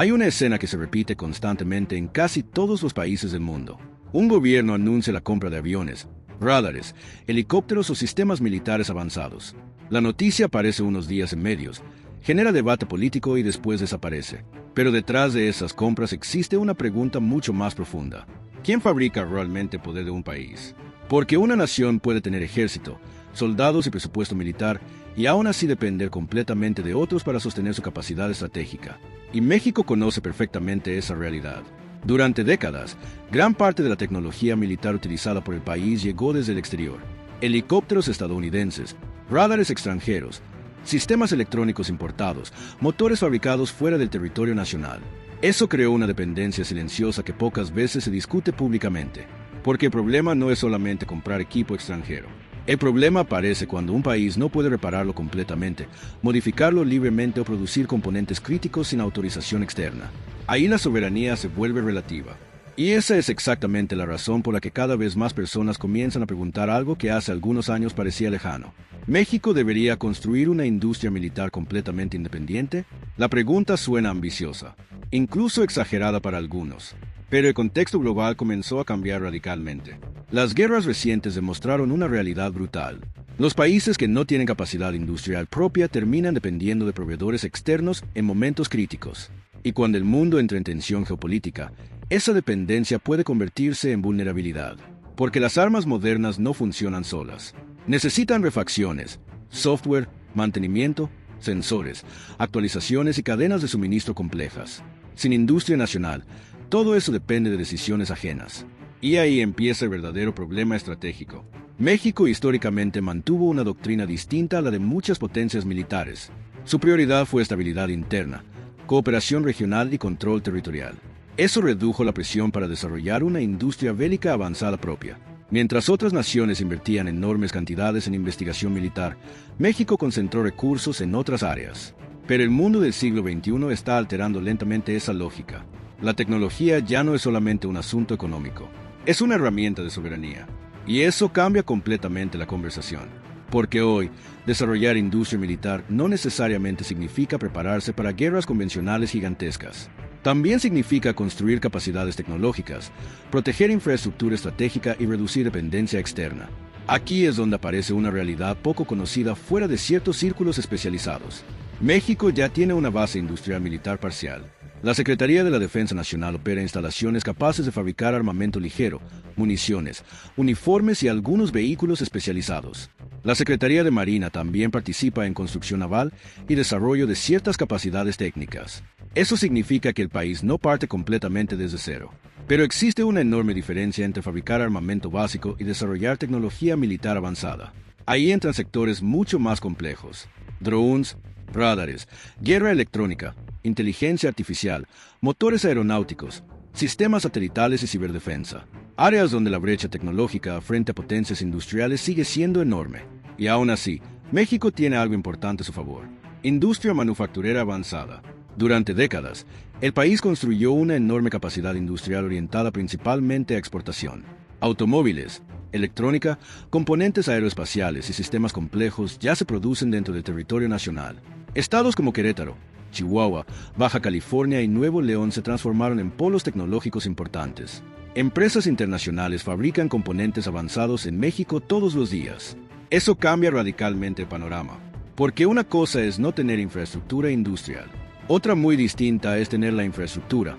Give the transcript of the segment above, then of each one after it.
Hay una escena que se repite constantemente en casi todos los países del mundo. Un gobierno anuncia la compra de aviones, radares, helicópteros o sistemas militares avanzados. La noticia aparece unos días en medios, genera debate político y después desaparece. Pero detrás de esas compras existe una pregunta mucho más profunda. ¿Quién fabrica realmente el poder de un país? Porque una nación puede tener ejército, soldados y presupuesto militar, y aún así depender completamente de otros para sostener su capacidad estratégica. Y México conoce perfectamente esa realidad. Durante décadas, gran parte de la tecnología militar utilizada por el país llegó desde el exterior. Helicópteros estadounidenses, radares extranjeros, sistemas electrónicos importados, motores fabricados fuera del territorio nacional. Eso creó una dependencia silenciosa que pocas veces se discute públicamente. Porque el problema no es solamente comprar equipo extranjero. El problema aparece cuando un país no puede repararlo completamente, modificarlo libremente o producir componentes críticos sin autorización externa. Ahí la soberanía se vuelve relativa. Y esa es exactamente la razón por la que cada vez más personas comienzan a preguntar algo que hace algunos años parecía lejano. ¿México debería construir una industria militar completamente independiente? La pregunta suena ambiciosa, incluso exagerada para algunos. Pero el contexto global comenzó a cambiar radicalmente. Las guerras recientes demostraron una realidad brutal. Los países que no tienen capacidad industrial propia terminan dependiendo de proveedores externos en momentos críticos. Y cuando el mundo entra en tensión geopolítica, esa dependencia puede convertirse en vulnerabilidad. Porque las armas modernas no funcionan solas. Necesitan refacciones, software, mantenimiento, sensores, actualizaciones y cadenas de suministro complejas. Sin industria nacional, todo eso depende de decisiones ajenas. Y ahí empieza el verdadero problema estratégico. México históricamente mantuvo una doctrina distinta a la de muchas potencias militares. Su prioridad fue estabilidad interna, cooperación regional y control territorial. Eso redujo la presión para desarrollar una industria bélica avanzada propia. Mientras otras naciones invertían enormes cantidades en investigación militar, México concentró recursos en otras áreas. Pero el mundo del siglo XXI está alterando lentamente esa lógica. La tecnología ya no es solamente un asunto económico, es una herramienta de soberanía. Y eso cambia completamente la conversación. Porque hoy, desarrollar industria militar no necesariamente significa prepararse para guerras convencionales gigantescas. También significa construir capacidades tecnológicas, proteger infraestructura estratégica y reducir dependencia externa. Aquí es donde aparece una realidad poco conocida fuera de ciertos círculos especializados. México ya tiene una base industrial militar parcial. La Secretaría de la Defensa Nacional opera instalaciones capaces de fabricar armamento ligero, municiones, uniformes y algunos vehículos especializados. La Secretaría de Marina también participa en construcción naval y desarrollo de ciertas capacidades técnicas. Eso significa que el país no parte completamente desde cero. Pero existe una enorme diferencia entre fabricar armamento básico y desarrollar tecnología militar avanzada. Ahí entran sectores mucho más complejos. Drones, radares, guerra electrónica, inteligencia artificial, motores aeronáuticos, sistemas satelitales y ciberdefensa. Áreas donde la brecha tecnológica frente a potencias industriales sigue siendo enorme. Y aún así, México tiene algo importante a su favor: industria manufacturera avanzada. Durante décadas, el país construyó una enorme capacidad industrial orientada principalmente a exportación. Automóviles, electrónica, componentes aeroespaciales y sistemas complejos ya se producen dentro del territorio nacional. Estados como Querétaro, Chihuahua, Baja California y Nuevo León se transformaron en polos tecnológicos importantes. Empresas internacionales fabrican componentes avanzados en México todos los días. Eso cambia radicalmente el panorama, porque una cosa es no tener infraestructura industrial. Otra muy distinta es tener la infraestructura,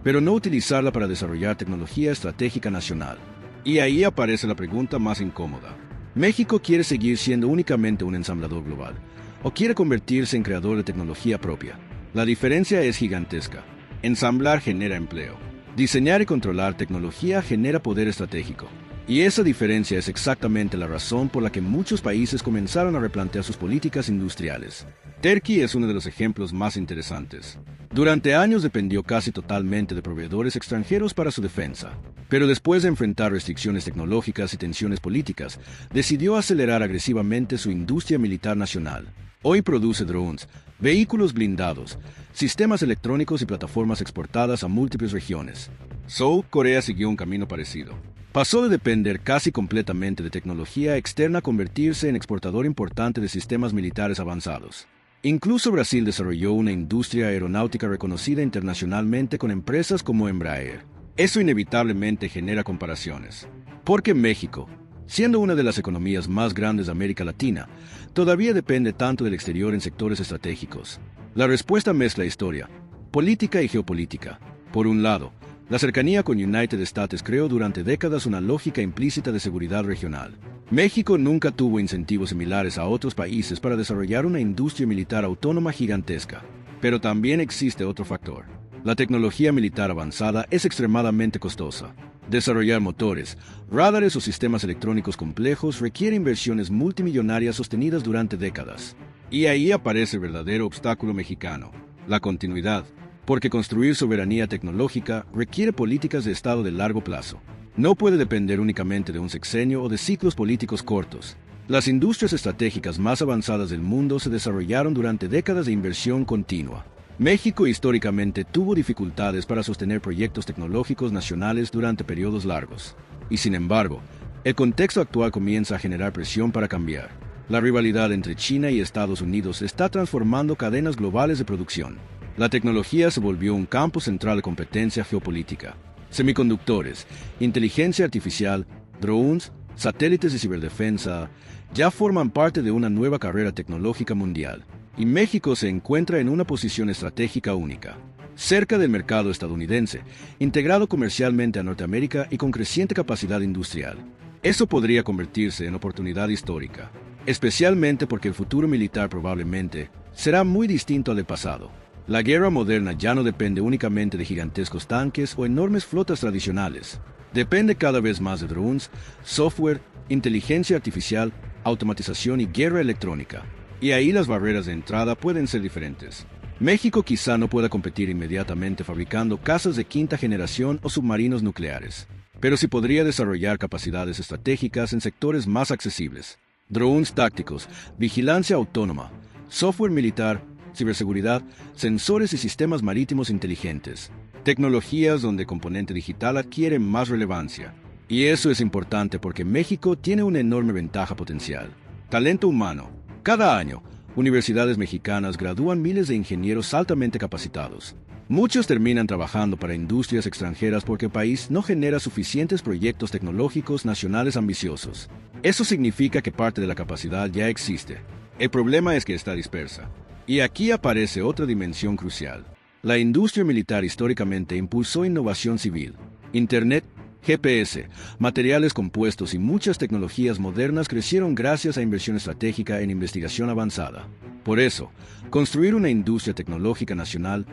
pero no utilizarla para desarrollar tecnología estratégica nacional. Y ahí aparece la pregunta más incómoda. ¿México quiere seguir siendo únicamente un ensamblador global, o quiere convertirse en creador de tecnología propia? La diferencia es gigantesca. Ensamblar genera empleo. Diseñar y controlar tecnología genera poder estratégico. Y esa diferencia es exactamente la razón por la que muchos países comenzaron a replantear sus políticas industriales. Turquía es uno de los ejemplos más interesantes. Durante años dependió casi totalmente de proveedores extranjeros para su defensa. Pero después de enfrentar restricciones tecnológicas y tensiones políticas, decidió acelerar agresivamente su industria militar nacional. Hoy produce drones, vehículos blindados, sistemas electrónicos y plataformas exportadas a múltiples regiones. Seoul, Corea siguió un camino parecido. Pasó de depender casi completamente de tecnología externa a convertirse en exportador importante de sistemas militares avanzados. Incluso Brasil desarrolló una industria aeronáutica reconocida internacionalmente con empresas como Embraer. Eso inevitablemente genera comparaciones. Porque México, siendo una de las economías más grandes de América Latina, todavía depende tanto del exterior en sectores estratégicos. La respuesta mezcla historia, política y geopolítica. Por un lado, la cercanía con United States creó durante décadas una lógica implícita de seguridad regional. México nunca tuvo incentivos similares a otros países para desarrollar una industria militar autónoma gigantesca. Pero también existe otro factor. La tecnología militar avanzada es extremadamente costosa. Desarrollar motores, radares o sistemas electrónicos complejos requiere inversiones multimillonarias sostenidas durante décadas. Y ahí aparece el verdadero obstáculo mexicano, la continuidad. Porque construir soberanía tecnológica requiere políticas de Estado de largo plazo. No puede depender únicamente de un sexenio o de ciclos políticos cortos. Las industrias estratégicas más avanzadas del mundo se desarrollaron durante décadas de inversión continua. México históricamente tuvo dificultades para sostener proyectos tecnológicos nacionales durante periodos largos. Y sin embargo, el contexto actual comienza a generar presión para cambiar. La rivalidad entre China y Estados Unidos está transformando cadenas globales de producción. La tecnología se volvió un campo central de competencia geopolítica. Semiconductores, inteligencia artificial, drones, satélites y ciberdefensa ya forman parte de una nueva carrera tecnológica mundial. Y México se encuentra en una posición estratégica única, cerca del mercado estadounidense, integrado comercialmente a Norteamérica y con creciente capacidad industrial. Eso podría convertirse en oportunidad histórica, especialmente porque el futuro militar probablemente será muy distinto al del pasado. La guerra moderna ya no depende únicamente de gigantescos tanques o enormes flotas tradicionales. Depende cada vez más de drones, software, inteligencia artificial, automatización y guerra electrónica. Y ahí las barreras de entrada pueden ser diferentes. México quizá no pueda competir inmediatamente fabricando cazas de quinta generación o submarinos nucleares, pero sí podría desarrollar capacidades estratégicas en sectores más accesibles. Drones tácticos, vigilancia autónoma, software militar, ciberseguridad, sensores y sistemas marítimos inteligentes. Tecnologías donde el componente digital adquiere más relevancia. Y eso es importante porque México tiene una enorme ventaja potencial. Talento humano. Cada año, universidades mexicanas gradúan miles de ingenieros altamente capacitados. Muchos terminan trabajando para industrias extranjeras porque el país no genera suficientes proyectos tecnológicos nacionales ambiciosos. Eso significa que parte de la capacidad ya existe. El problema es que está dispersa. Y aquí aparece otra dimensión crucial. La industria militar históricamente impulsó innovación civil. Internet, GPS, materiales compuestos y muchas tecnologías modernas crecieron gracias a inversión estratégica en investigación avanzada. Por eso, construir una industria tecnológica nacional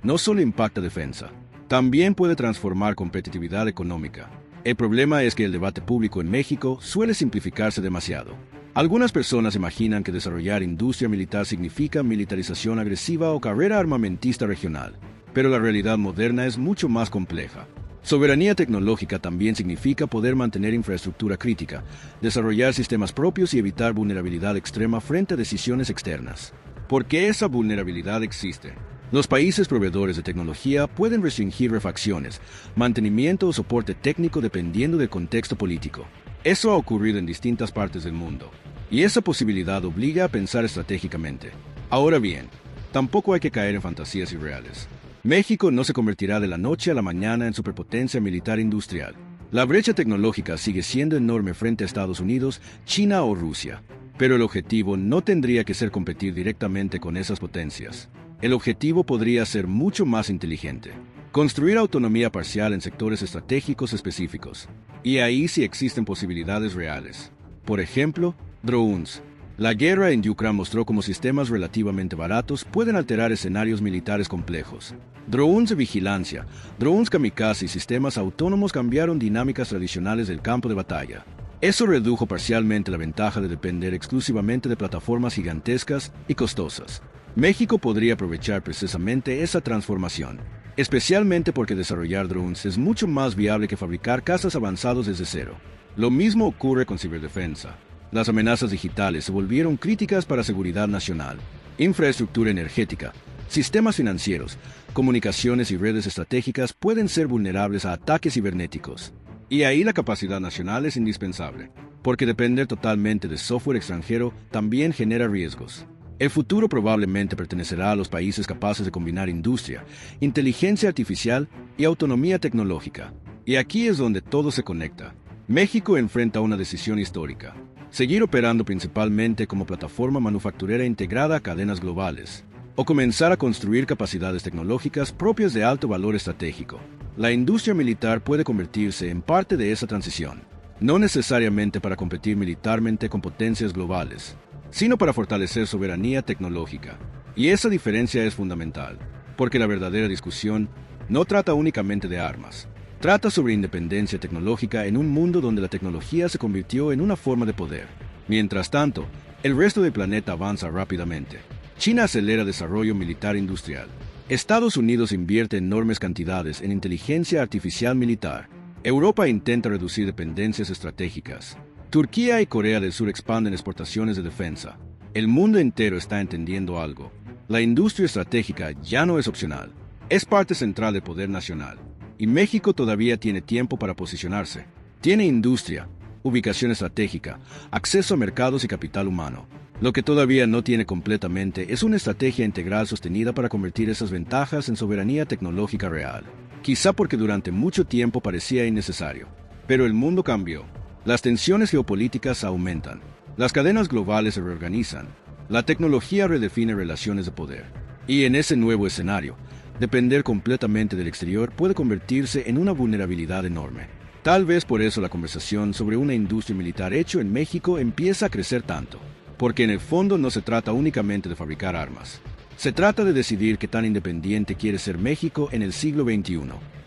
no solo impacta defensa, también puede transformar competitividad económica. El problema es que el debate público en México suele simplificarse demasiado. Algunas personas imaginan que desarrollar industria militar significa militarización agresiva o carrera armamentista regional, pero la realidad moderna es mucho más compleja. Soberanía tecnológica también significa poder mantener infraestructura crítica, desarrollar sistemas propios y evitar vulnerabilidad extrema frente a decisiones externas. ¿Por qué esa vulnerabilidad existe? Los países proveedores de tecnología pueden restringir refacciones, mantenimiento o soporte técnico dependiendo del contexto político. Eso ha ocurrido en distintas partes del mundo, y esa posibilidad obliga a pensar estratégicamente. Ahora bien, tampoco hay que caer en fantasías irreales. México no se convertirá de la noche a la mañana en superpotencia militar industrial. La brecha tecnológica sigue siendo enorme frente a Estados Unidos, China o Rusia, pero el objetivo no tendría que ser competir directamente con esas potencias. El objetivo podría ser mucho más inteligente. Construir autonomía parcial en sectores estratégicos específicos. Y ahí sí existen posibilidades reales. Por ejemplo, drones. La guerra en Ucrania mostró cómo sistemas relativamente baratos pueden alterar escenarios militares complejos. Drones de vigilancia, drones kamikaze y sistemas autónomos cambiaron dinámicas tradicionales del campo de batalla. Eso redujo parcialmente la ventaja de depender exclusivamente de plataformas gigantescas y costosas. México podría aprovechar precisamente esa transformación, especialmente porque desarrollar drones es mucho más viable que fabricar cazas avanzados desde cero. Lo mismo ocurre con ciberdefensa. Las amenazas digitales se volvieron críticas para seguridad nacional, infraestructura energética, sistemas financieros, comunicaciones y redes estratégicas pueden ser vulnerables a ataques cibernéticos. Y ahí la capacidad nacional es indispensable, porque depender totalmente de software extranjero también genera riesgos. El futuro probablemente pertenecerá a los países capaces de combinar industria, inteligencia artificial y autonomía tecnológica. Y aquí es donde todo se conecta. México enfrenta una decisión histórica: seguir operando principalmente como plataforma manufacturera integrada a cadenas globales, o comenzar a construir capacidades tecnológicas propias de alto valor estratégico. La industria militar puede convertirse en parte de esa transición, no necesariamente para competir militarmente con potencias globales, sino para fortalecer soberanía tecnológica. Y esa diferencia es fundamental, porque la verdadera discusión no trata únicamente de armas. Trata sobre independencia tecnológica en un mundo donde la tecnología se convirtió en una forma de poder. Mientras tanto, el resto del planeta avanza rápidamente. China acelera desarrollo militar industrial. Estados Unidos invierte enormes cantidades en inteligencia artificial militar. Europa intenta reducir dependencias estratégicas. Turquía y Corea del Sur expanden exportaciones de defensa. El mundo entero está entendiendo algo. La industria estratégica ya no es opcional. Es parte central del poder nacional. Y México todavía tiene tiempo para posicionarse. Tiene industria, ubicación estratégica, acceso a mercados y capital humano. Lo que todavía no tiene completamente es una estrategia integral sostenida para convertir esas ventajas en soberanía tecnológica real. Quizá porque durante mucho tiempo parecía innecesario. Pero el mundo cambió. Las tensiones geopolíticas aumentan. Las cadenas globales se reorganizan. La tecnología redefine relaciones de poder. Y en ese nuevo escenario, depender completamente del exterior puede convertirse en una vulnerabilidad enorme. Tal vez por eso la conversación sobre una industria militar hecha en México empieza a crecer tanto. Porque en el fondo no se trata únicamente de fabricar armas. Se trata de decidir qué tan independiente quiere ser México en el siglo XXI.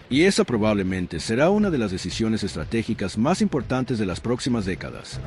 Y esa probablemente será una de las decisiones estratégicas más importantes de las próximas décadas.